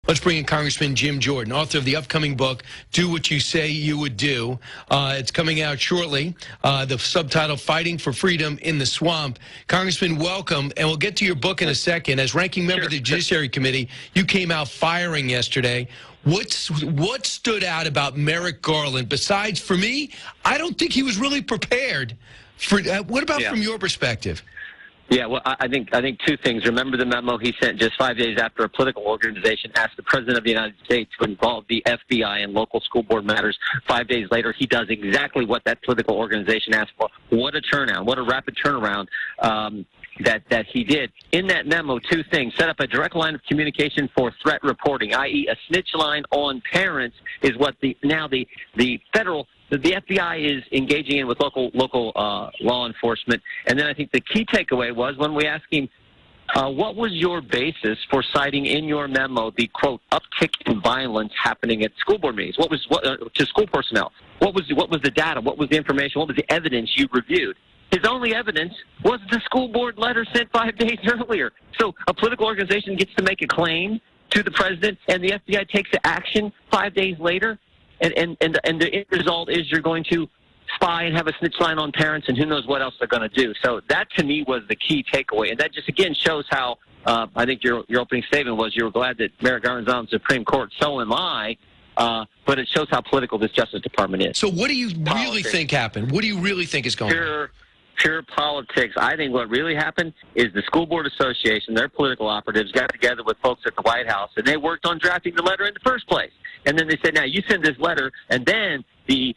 Let's bring in Congressman Jim Jordan, author of the upcoming book, Do What You Say You Would Do. It's coming out shortly. The subtitle, Fighting for Freedom in the Swamp. Congressman, welcome, and we'll get to your book in a second. As ranking member of the Judiciary Committee, you came out firing yesterday. What stood out about Merrick Garland? Besides, for me, I don't think he was really prepared. What about from your perspective? Yeah, well, I think two things. Remember the memo he sent just 5 days after a political organization asked the President of the United States to involve the FBI in local school board matters. 5 days later, he does exactly what that political organization asked for. What a turnaround. What a rapid turnaround that he did. In that memo, two things. Set up a direct line of communication for threat reporting, i.e. a snitch line on parents is what the FBI is engaging in with local law enforcement. And then I think the key takeaway was when we asked him, what was your basis for citing in your memo the, quote, uptick in violence happening at school board meetings? To school personnel? What was the data? What was the information? What was the evidence you reviewed? His only evidence was the school board letter sent 5 days earlier. So a political organization gets to make a claim to the president, and the FBI takes action 5 days later. And the end result is you're going to spy and have a snitch line on parents, and who knows what else they're going to do. So that, to me, was the key takeaway. And that just, again, shows how I think your opening statement was you were glad that Merrick Garland's on the Supreme Court. So am I. But it shows how political this Justice Department is. So what do you really think happened? What do you really think is going on? Pure politics. I think what really happened is the School Board Association, their political operatives, got together with folks at the White House, and they worked on drafting the letter in the first place. And then they said, now you send this letter, and then the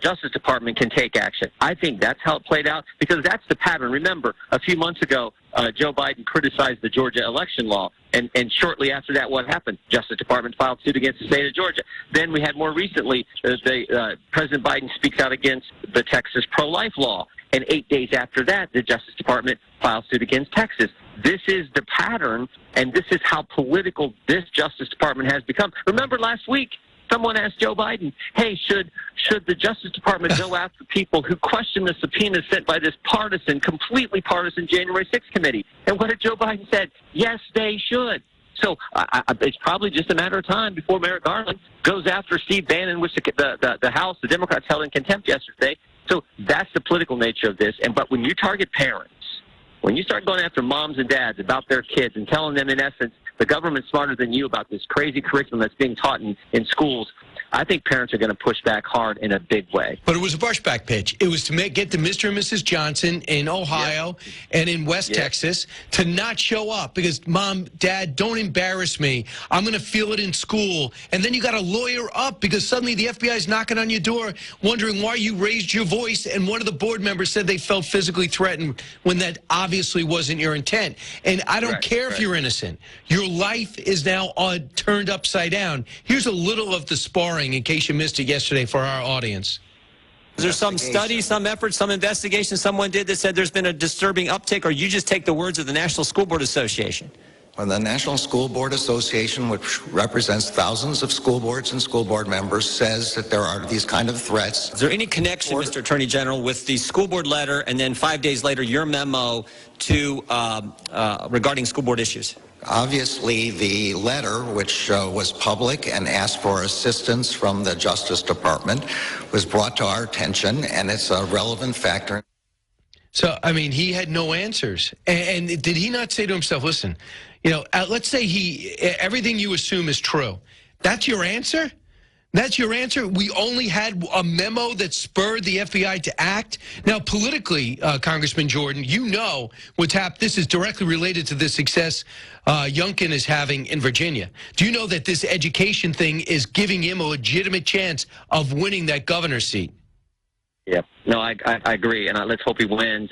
Justice Department can take action. I think that's how it played out, because that's the pattern. Remember, a few months ago, Joe Biden criticized the Georgia election law, and shortly after that, what happened? Justice Department filed suit against the state of Georgia. Then we had more recently, President Biden speaks out against the Texas pro-life law, and 8 days after that, the Justice Department files suit against Texas. This is the pattern, and this is how political this Justice Department has become. Remember last week, someone asked Joe Biden, hey, should the Justice Department go after people who question the subpoena sent by this completely partisan January 6th committee? And what did Joe Biden say? Yes, they should. So it's probably just a matter of time before Merrick Garland goes after Steve Bannon, which the House, the Democrats held in contempt yesterday. So that's the political nature of this. But when you target parents, when you start going after moms and dads about their kids and telling them, in essence, the government's smarter than you about this crazy curriculum that's being taught in schools, I think parents are going to push back hard in a big way. But it was a pushback pitch. It was to get the Mr. and Mrs. Johnson in Ohio and in West Texas to not show up because, Mom, Dad, don't embarrass me. I'm going to feel it in school. And then you got to lawyer up because suddenly the FBI is knocking on your door wondering why you raised your voice. And one of the board members said they felt physically threatened when that obviously wasn't your intent. And I don't care if you're innocent. Your life is now turned upside down. Here's a little of the sparring in case you missed it yesterday for our audience. Is there some study, some effort, some investigation someone did that said there's been a disturbing uptick, or you just take the words of the National School Board Association? Well, the National School Board Association, which represents thousands of school boards and school board members, says that there are these kind of threats. Is there any connection, Mr. Attorney General, with the school board letter and then 5 days later your memo to regarding school board issues? Obviously, the letter, which was public and asked for assistance from the Justice Department, was brought to our attention, and it's a relevant factor. So, I mean, he had no answers. And did he not say to himself, listen, let's say everything you assume is true. That's your answer? That's your answer? We only had a memo that spurred the FBI to act? Now, politically, Congressman Jordan, you know what's happened. This is directly related to the success Youngkin is having in Virginia. Do you know that this education thing is giving him a legitimate chance of winning that governor's seat? Yeah, no, I agree, and let's hope he wins.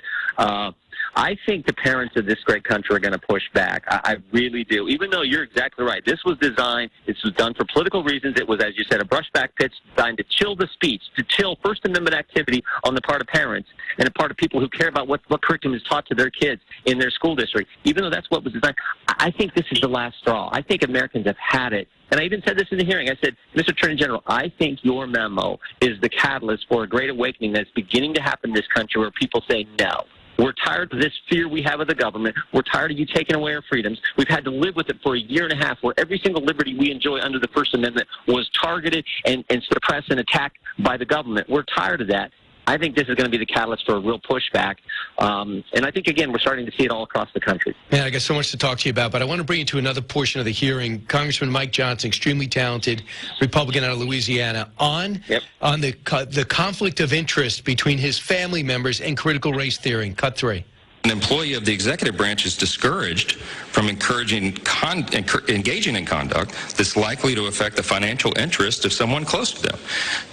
I think the parents of this great country are going to push back. I really do, even though you're exactly right. This was designed, this was done for political reasons. It was, as you said, a brushback pitch designed to chill the speech, to chill First Amendment activity on the part of parents and a part of people who care about what curriculum is taught to their kids in their school district. Even though that's what was designed, I think this is the last straw. I think Americans have had it. And I even said this in the hearing. I said, Mr. Attorney General, I think your memo is the catalyst for a great awakening that's beginning to happen in this country where people say no. We're tired of this fear we have of the government. We're tired of you taking away our freedoms. We've had to live with it for a year and a half, where every single liberty we enjoy under the First Amendment was targeted and suppressed and attacked by the government. We're tired of that. I think this is going to be the catalyst for a real pushback. And I think, again, we're starting to see it all across the country. Man, I got so much to talk to you about, but I want to bring you to another portion of the hearing. Congressman Mike Johnson, extremely talented Republican out of Louisiana, on the conflict of interest between his family members and critical race theory. Cut 3. An employee of the executive branch is discouraged from engaging in conduct that's likely to affect the financial interest of someone close to them.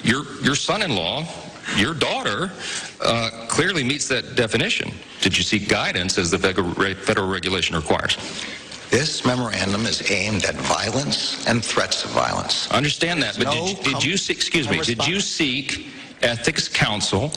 Your son-in-law, your daughter, clearly meets that definition. Did you seek guidance as the federal regulation requires? This memorandum is aimed at violence and threats of violence. I understand that, but did you seek ethics counsel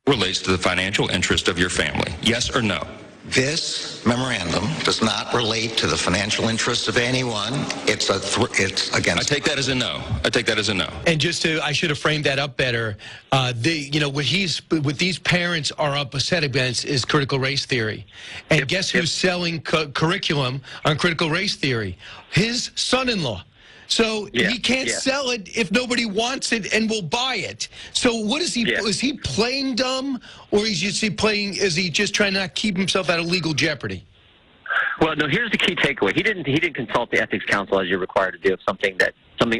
relates to the financial interest of your family? Yes or no? This memorandum does not relate to the financial interests of anyone. It's against. I take that as a no. I take that as a no. And I should have framed that up better. What these parents are upset against is critical race theory. And guess who's selling curriculum on critical race theory? His son-in-law. So he can't sell it if nobody wants it and will buy it. So what is he? Is he playing dumb, or is he just trying to not keep himself out of legal jeopardy? Well, no, here's the key takeaway. He didn't consult the ethics council as you're required to do if something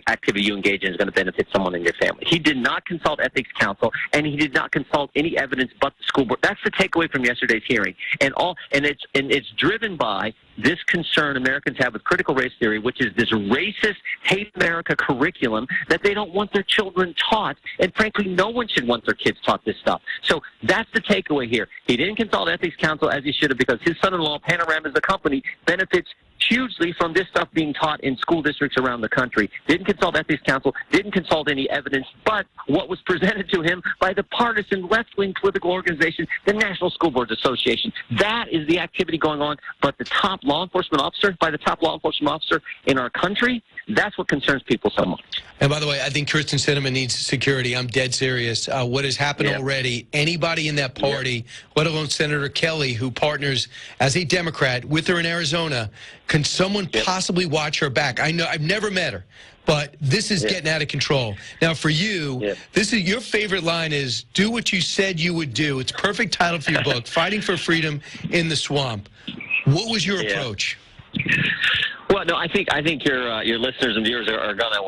activity you engage in is going to benefit someone in your family. He did not consult ethics council, and he did not consult any evidence but the school board. That's the takeaway from yesterday's hearing. And it's driven by this concern Americans have with critical race theory, which is this racist, hate America curriculum that they don't want their children taught. And frankly, no one should want their kids taught this stuff. So that's the takeaway here. He didn't consult ethics council as he should have, because his son-in-law, Panorama, as a company, benefits hugely from this stuff being taught in school districts around the country. Didn't consult ethics council, didn't consult any evidence, but what was presented to him by the partisan left-wing political organization, the National School Boards Association. That is the activity going on, but the top law enforcement officer in our country, that's what concerns people so much. And by the way, I think Kirsten Sinema needs security. I'm dead serious. What has happened already, anybody in that party, let alone Senator Kelly, who partners as a Democrat with her in Arizona, can someone possibly watch her back? I know, I've never met her, but this is getting out of control. Now, for you, this is your favorite line is, do what you said you would do. It's perfect title for your book, Fighting for Freedom in the Swamp. What was your approach? Well, no, I think your listeners and viewers are gonna.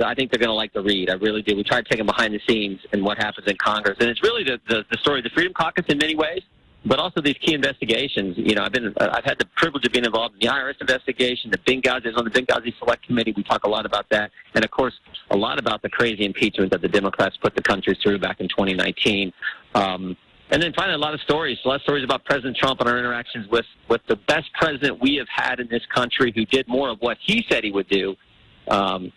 I think they're gonna like the read. I really do. We try to take them behind the scenes and what happens in Congress, and it's really the story of the Freedom Caucus in many ways, but also these key investigations. You know, I've had the privilege of being involved in the IRS investigation, the Benghazi, on the Benghazi Select Committee. We talk a lot about that, and of course, a lot about the crazy impeachment that the Democrats put the country through back in 2019. And then finally, a lot of stories about President Trump and our interactions with the best president we have had in this country, who did more of what he said he would do than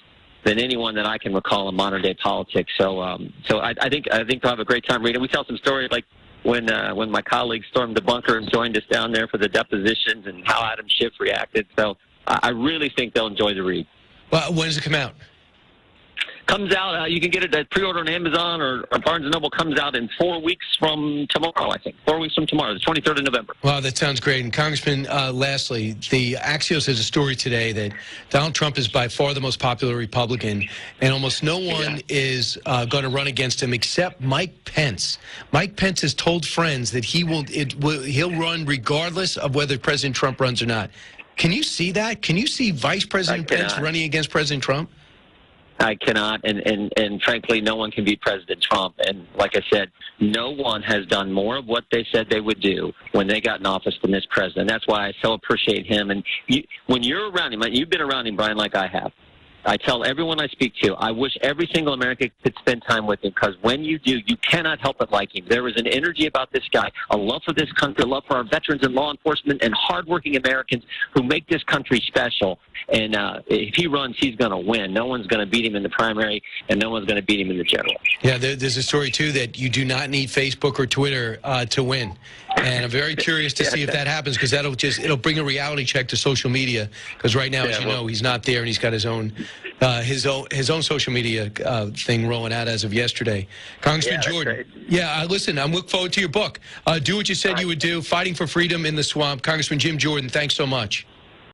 anyone that I can recall in modern day politics. So I think they'll have a great time reading. We tell some stories like when my colleagues stormed the bunker and joined us down there for the depositions, and how Adam Schiff reacted. So I really think they'll enjoy the read. Well, when does it come out? Comes out, you can get it at pre-order on Amazon or Barnes & Noble. Comes out in 4 weeks from tomorrow, I think. 4 weeks from tomorrow, the 23rd of November. Wow, that sounds great. And Congressman, lastly, the Axios has a story today that Donald Trump is by far the most popular Republican, and almost no one is going to run against him except Mike Pence. Mike Pence has told friends that he'll run regardless of whether President Trump runs or not. Can you see that? Can you see Vice President Pence running against President Trump? I cannot, and frankly, no one can beat President Trump. And like I said, no one has done more of what they said they would do when they got in office than this president. That's why I so appreciate him. And when you're around him, you've been around him, Brian, like I have. I tell everyone I speak to, I wish every single American could spend time with him, because when you do, you cannot help but like him. There is an energy about this guy, a love for this country, a love for our veterans and law enforcement and hardworking Americans who make this country special. And if he runs, he's going to win. No one's going to beat him in the primary, and no one's going to beat him in the general. Yeah, there's a story, too, that you do not need Facebook or Twitter to win. And I'm very curious to see if that happens, because it'll bring a reality check to social media. Because right now, as you know, he's not there, and he's got his own social media thing rolling out as of yesterday. Congressman Jordan. Listen, I'm looking forward to your book. Do what you said you would do, fighting for freedom in the swamp. Congressman Jim Jordan, thanks so much.